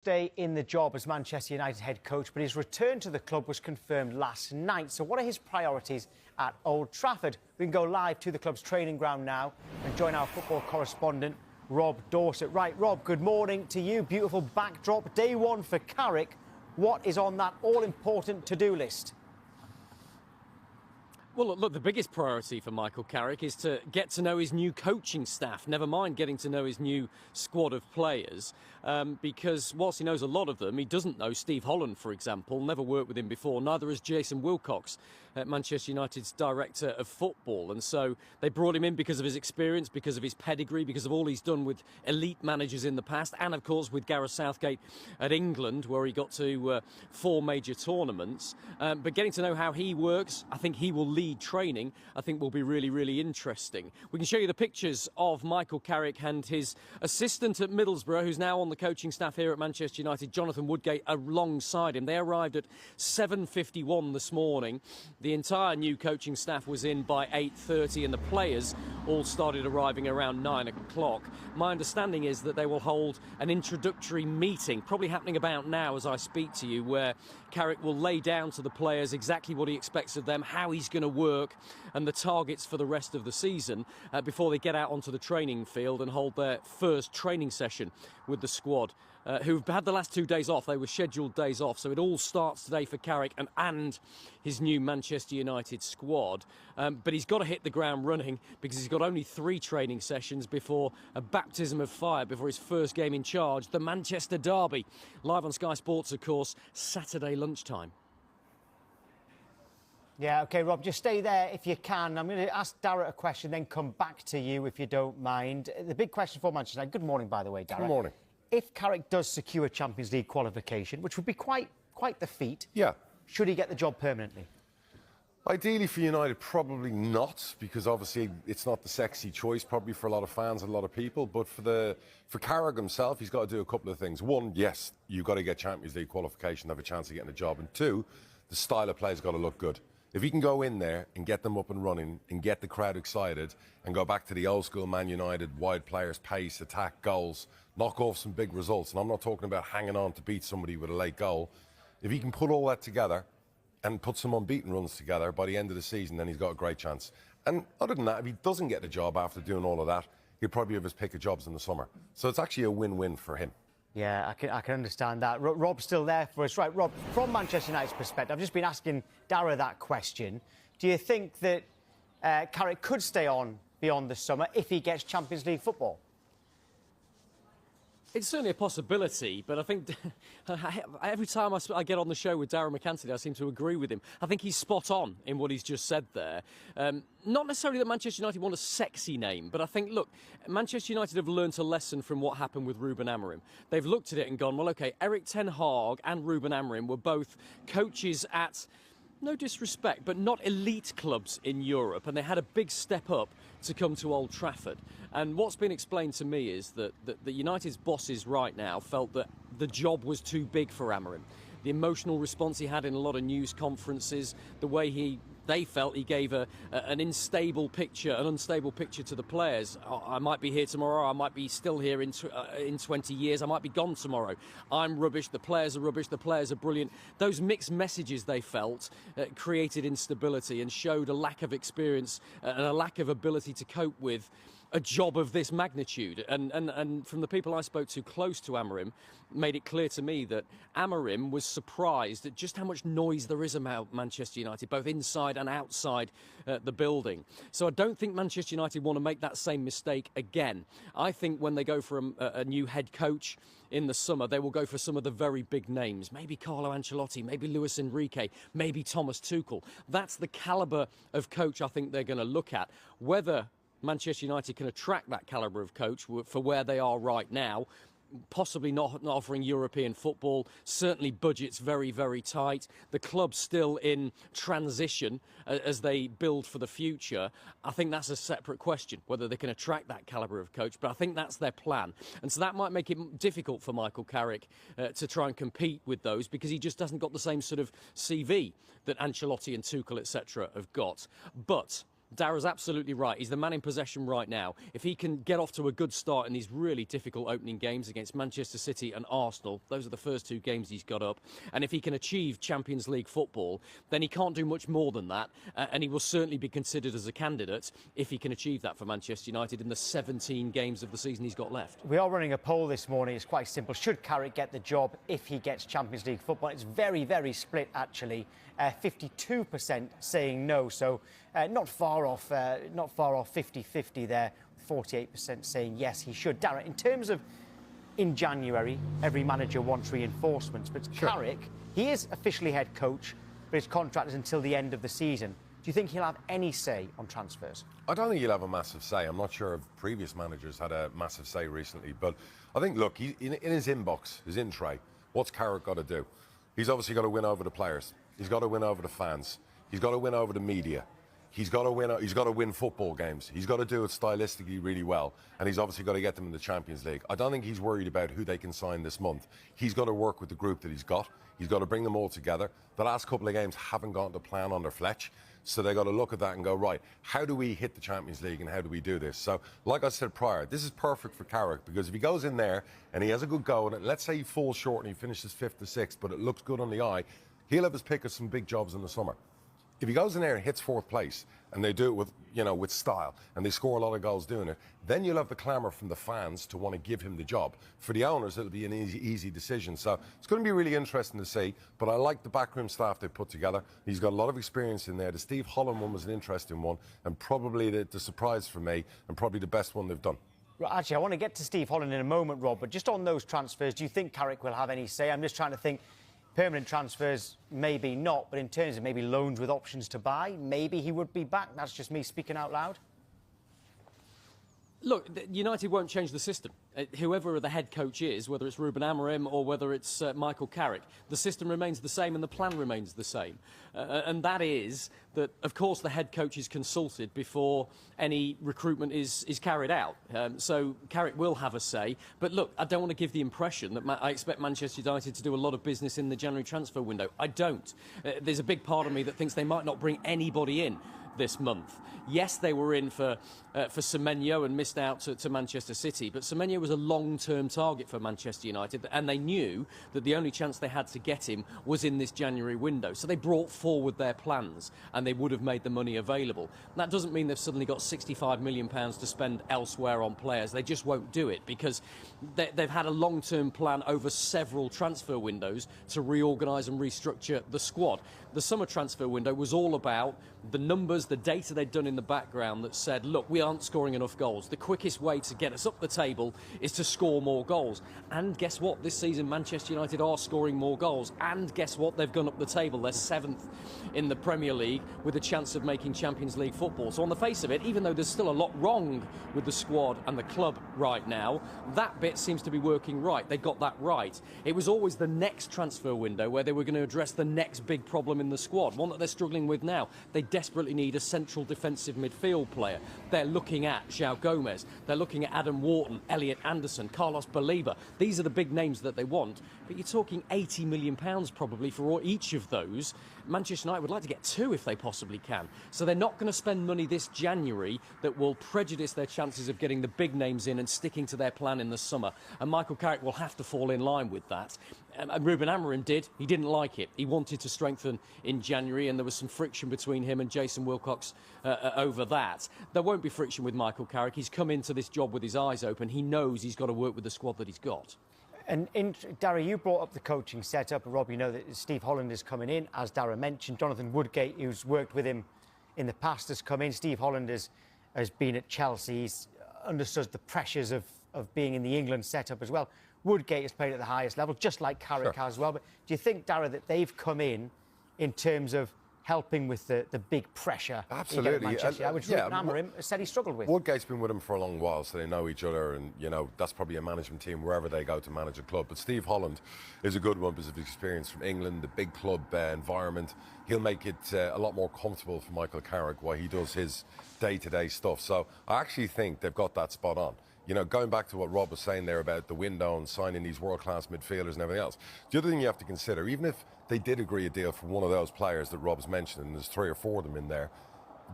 Stay in the job as Manchester United head coach, but his return to the club was confirmed last night. So what are his priorities at Old Trafford? We can go live to the club's training ground now and join our football correspondent, Rob Dorset. Right, Rob, good morning to you. Beautiful backdrop. Day one for Carrick. What is on that all-important to-do list? Well, look, the biggest priority for Michael Carrick is to get to know his new coaching staff, never mind getting to know his new squad of players, because whilst he knows a lot of them, he doesn't know Steve Holland, for example, never worked with him before, neither has Jason Wilcox, Manchester United's director of football. And so they brought him in because of his experience, because of his pedigree, because of all he's done with elite managers in the past, and of course with Gareth Southgate at England, where he got to 4 major tournaments. But getting to know how he works, I think he will lead training, I think will be really, really interesting. We can show you the pictures of Michael Carrick and his assistant at Middlesbrough, who's now on the coaching staff here at Manchester United, Jonathan Woodgate, alongside him. They arrived at 7:51 this morning. The entire new coaching staff was in by 8:30 and the players all started arriving around 9 o'clock. My understanding is that they will hold an introductory meeting, probably happening about now as I speak to you, where Carrick will lay down to the players exactly what he expects of them, how he's going to work and the targets for the rest of the season before they get out onto the training field and hold their first training session with the squad, who've had the last 2 days off. They were scheduled days off, so it all starts today for Carrick and his new Manchester United squad. But he's got to hit the ground running because he's got only 3 training sessions before a baptism of fire, before his first game in charge, the Manchester Derby. Live on Sky Sports, of course, Saturday lunchtime. Yeah, OK, Rob, just stay there if you can. I'm going to ask Darragh a question, then come back to you if you don't mind. The big question for Manchester United. Good morning, by the way, Darragh. Good morning. If Carrick does secure Champions League qualification, which would be quite the feat, yeah, should he get the job permanently? Ideally for United, probably not, because obviously it's not the sexy choice probably for a lot of fans and a lot of people. But for Carrick himself, he's got to do a couple of things. One, yes, you've got to get Champions League qualification to have a chance of getting a job. And 2, the style of play's got to look good. If he can go in there and get them up and running and get the crowd excited and go back to the old school Man United, wide players, pace, attack, goals, knock off some big results, and I'm not talking about hanging on to beat somebody with a late goal. If he can put all that together and put some unbeaten runs together by the end of the season, then he's got a great chance. And other than that, if he doesn't get the job after doing all of that, he'll probably have his pick of jobs in the summer. So it's actually a win-win for him. Yeah, I can understand that. Rob's still there for us. Right, Rob, from Manchester United's perspective, I've just been asking Darragh that question. Do you think that Carrick could stay on beyond the summer if he gets Champions League football? It's certainly a possibility, but I think every time I get on the show with Darragh McAntony, I seem to agree with him. I think he's spot on in what he's just said there. Not necessarily that Manchester United want a sexy name, but I think, look, Manchester United have learnt a lesson from what happened with Ruben Amorim. They've looked at it and gone, well, OK, Erik ten Hag and Ruben Amorim were both coaches at, no disrespect, but not elite clubs in Europe, and they had a big step up to come to Old Trafford. And what's been explained to me is that United's bosses right now felt that the job was too big for Amorim. The emotional response he had in a lot of news conferences, the way they felt he gave an unstable picture to the players. I might be here tomorrow, I might be still here in 20 years, I might be gone tomorrow. I'm rubbish, the players are rubbish, the players are brilliant. Those mixed messages they felt created instability and showed a lack of experience and a lack of ability to cope with a job of this magnitude. And from the people I spoke to close to Amorim, made it clear to me that Amorim was surprised at just how much noise there is about Manchester United, both inside and outside the building. So I don't think Manchester United want to make that same mistake again. I think when they go for a new head coach in the summer, they will go for some of the very big names. Maybe Carlo Ancelotti, maybe Luis Enrique, maybe Thomas Tuchel. That's the calibre of coach I think they're going to look at. Whether Manchester United can attract that calibre of coach for where they are right now, possibly not offering European football, certainly budgets very, very tight, the club's still in transition as they build for the future. I think that's a separate question, whether they can attract that calibre of coach, but I think that's their plan. And so that might make it difficult for Michael Carrick to try and compete with those, because he just hasn't got the same sort of CV that Ancelotti and Tuchel, etc. have got. But Darrag's absolutely right. He's the man in possession right now. If he can get off to a good start in these really difficult opening games against Manchester City and Arsenal, those are the first two games he's got up, and if he can achieve Champions League football, then he can't do much more than that, and he will certainly be considered as a candidate if he can achieve that for Manchester United in the 17 games of the season he's got left. We are running a poll this morning. It's quite simple. Should Carrick get the job if he gets Champions League football? It's very, very split, actually. 52% saying no, so not far off 50-50 there. 48% saying yes, he should. Darragh, in terms of in January, every manager wants reinforcements, but Sure. Carrick, he is officially head coach, but his contract is until the end of the season. Do you think he'll have any say on transfers? I don't think he'll have a massive say. I'm not sure if previous managers had a massive say recently, but I think, look, in his inbox, his in tray, what's Carrick got to do? He's obviously got to win over the players. He's got to win over the fans. He's got to win over the media. He's got to win football games. He's got to do it stylistically really well, and he's obviously got to get them in the Champions League. I don't think he's worried about who they can sign this month. He's got to work with the group that he's got. He's got to bring them all together. The last couple of games haven't gone to plan under Fletch, so they've got to look at that and go, right, how do we hit the Champions League and how do we do this? So, like I said prior, this is perfect for Carrick, because if he goes in there and he has a good go, and let's say he falls short and he finishes 5th or 6th, but it looks good on the eye, he'll have his pick of some big jobs in the summer. If he goes in there and hits 4th place, and they do it with, with style, and they score a lot of goals doing it, then you'll have the clamour from the fans to want to give him the job. For the owners, it'll be an easy decision. So it's going to be really interesting to see, but I like the backroom staff they put together. He's got a lot of experience in there. The Steve Holland one was an interesting one, and probably the surprise for me, and probably the best one they've done. Right, actually, I want to get to Steve Holland in a moment, Rob, but just on those transfers, do you think Carrick will have any say? I'm just trying to think. Permanent transfers, maybe not, but in terms of maybe loans with options to buy, maybe he would be back. That's just me speaking out loud. Look, United won't change the system. Whoever the head coach is, whether it's Ruben Amorim or whether it's Michael Carrick, the system remains the same and the plan remains the same. And that is that, of course, the head coach is consulted before any recruitment is carried out. So Carrick will have a say. But look, I don't want to give the impression that I expect Manchester United to do a lot of business in the January transfer window. I don't. There's a big part of me that thinks they might not bring anybody in this month. Yes, they were in for Semenyo and missed out to Manchester City, but Semenyo was a long-term target for Manchester United, and they knew that the only chance they had to get him was in this January window. So they brought forward their plans, and they would have made the money available. That doesn't mean they've suddenly got £65 million to spend elsewhere on players. They just won't do it, because they've had a long-term plan over several transfer windows to reorganise and restructure the squad. The summer transfer window was all about the numbers, the data they'd done in the background that said, look, we aren't scoring enough goals. The quickest way to get us up the table is to score more goals. And guess what? This season, Manchester United are scoring more goals. And guess what? They've gone up the table. They're 7th in the Premier League with a chance of making Champions League football. So on the face of it, even though there's still a lot wrong with the squad and the club right now, that bit seems to be working right. They got that right. It was always the next transfer window where they were going to address the next big problem in the squad, one that they're struggling with now. They desperately need a central defensive midfield player. They're looking at João Gomez. They're looking at Adam Wharton, Elliot Anderson, Carlos Baleba. These are the big names that they want. But you're talking £80 million probably for each of those. Manchester United would like to get 2 if they possibly can. So they're not going to spend money this January that will prejudice their chances of getting the big names in and sticking to their plan in the summer. And Michael Carrick will have to fall in line with that. And Ruben Amorim did. He didn't like it. He wanted to strengthen in January, and there was some friction between him and Jason Wilcox over that. There won't be friction with Michael Carrick. He's come into this job with his eyes open. He knows he's got to work with the squad that he's got. And Darragh, you brought up the coaching setup. Rob, you know that Steve Holland is coming in, as Darragh mentioned. Jonathan Woodgate, who's worked with him in the past, has come in. Steve Holland has been at Chelsea. He's understood the pressures of being in the England setup as well. Woodgate has played at the highest level, just like Carrick has as well. But do you think, Darragh, that they've come in terms of helping with the big pressure? Absolutely. Which Ruben Amorim said he struggled with. Woodgate's been with him for a long while, so they know each other, and that's probably a management team wherever they go to manage a club. But Steve Holland is a good one because of his experience from England, the big club environment. He'll make it a lot more comfortable for Michael Carrick while he does his day-to-day stuff. So I actually think they've got that spot on. Going back to what Rob was saying there about the window and signing these world-class midfielders and everything else, the other thing you have to consider, even if they did agree a deal for one of those players that Rob's mentioned, and there's 3 or 4 of them in there,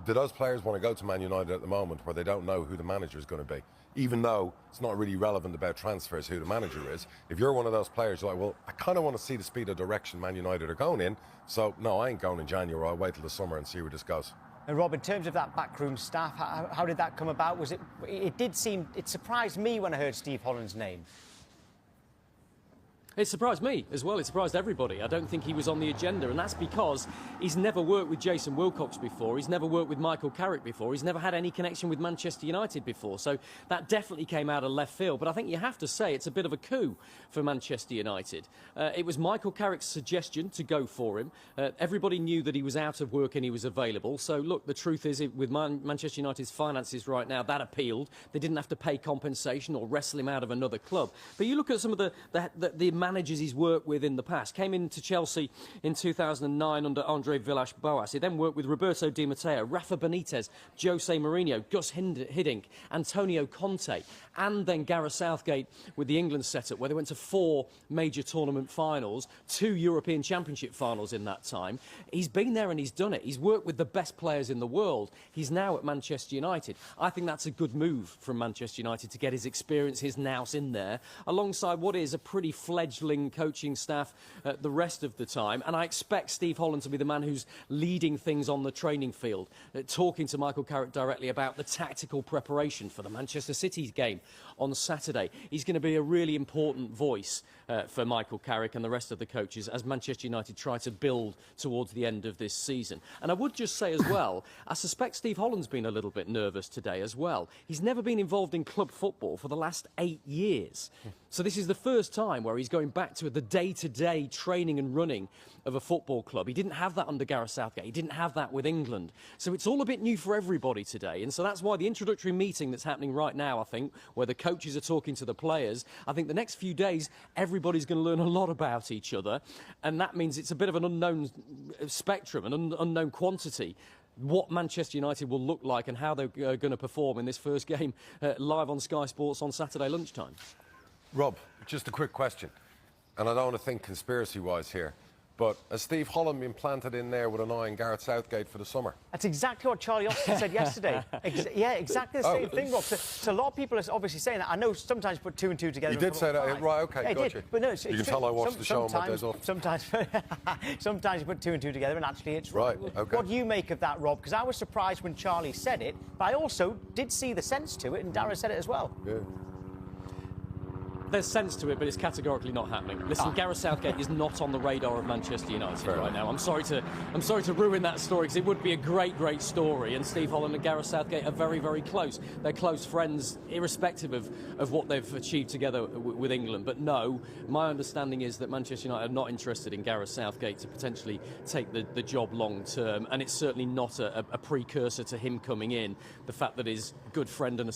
do those players want to go to Man United at the moment where they don't know who the manager is going to be? Even though it's not really relevant about transfers who the manager is. If you're one of those players, you're like, well, I kind of want to see the speed of direction Man United are going in. So, no, I ain't going in January. I'll wait till the summer and see where this goes. And Rob, in terms of that backroom staff, how did that come about? It surprised me when I heard Steve Holland's name. It surprised me as well. It surprised everybody. I don't think he was on the agenda, and that's because he's never worked with Jason Wilcox before. He's never worked with Michael Carrick before. He's never had any connection with Manchester United before. So that definitely came out of left field. But I think you have to say it's a bit of a coup for Manchester United. It was Michael Carrick's suggestion to go for him. Everybody knew that he was out of work and he was available. So look, the truth is, with Manchester United's finances right now, that appealed. They didn't have to pay compensation or wrestle him out of another club. But you look at some of the managers he's worked with in the past. Came into Chelsea in 2009 under Andre Villas-Boas. He then worked with Roberto Di Matteo, Rafa Benitez, Jose Mourinho, Gus Hiddink, Antonio Conte, and then Gareth Southgate with the England setup, where they went to 4 major tournament finals, 2 European Championship finals in that time. He's been there and he's done it. He's worked with the best players in the world. He's now at Manchester United. I think that's a good move from Manchester United to get his experience, his nous in there, alongside what is a pretty fledgling coaching staff the rest of the time. And I expect Steve Holland to be the man who's leading things on the training field, talking to Michael Carrick directly about the tactical preparation for the Manchester City game on Saturday. He's going to be a really important voice for Michael Carrick and the rest of the coaches as Manchester United try to build towards the end of this season. And I would just say as well, I suspect Steve Holland's been a little bit nervous today as well. He's never been involved in club football for the last 8 years. So this is the first time where he's going back to the day-to-day training and running of a football club. He didn't have that under Gareth Southgate. He didn't have that with England. So it's all a bit new for everybody today. And so that's why the introductory meeting that's happening right now, I think, where the coaches are talking to the players, I think the next few days, everybody's going to learn a lot about each other. And that means it's a bit of an unknown spectrum, an unknown quantity, what Manchester United will look like and how they're going to perform in this first game live on Sky Sports on Saturday lunchtime. Rob, just a quick question, and I don't want to think conspiracy-wise here, but has Steve Holland been planted in there with an eye on Gareth Southgate for the summer? That's exactly what Charlie Austin said yesterday. Yeah, exactly the same thing, Rob. So a lot of people are obviously saying that. I know sometimes you put 2 and 2 together. You did say that, right? Okay, yeah, gotcha. But no, you can tell I watched the show on my days off. Sometimes you put 2 and 2 together, and actually it's right. Okay. What do you make of that, Rob? Because I was surprised when Charlie said it, but I also did see the sense to it, and Darren said it as well. Yeah. There's sense to it, but it's categorically not happening. Listen, Gareth Southgate is not on the radar of Manchester United right now. I'm sorry to ruin that story, because it would be a great story. And Steve Holland and Gareth Southgate are very, very close. They're close friends, irrespective of what they've achieved together with England. But no, my understanding is that Manchester United are not interested in Gareth Southgate to potentially take the job long term. And it's certainly not a precursor to him coming in. The fact that his good friend and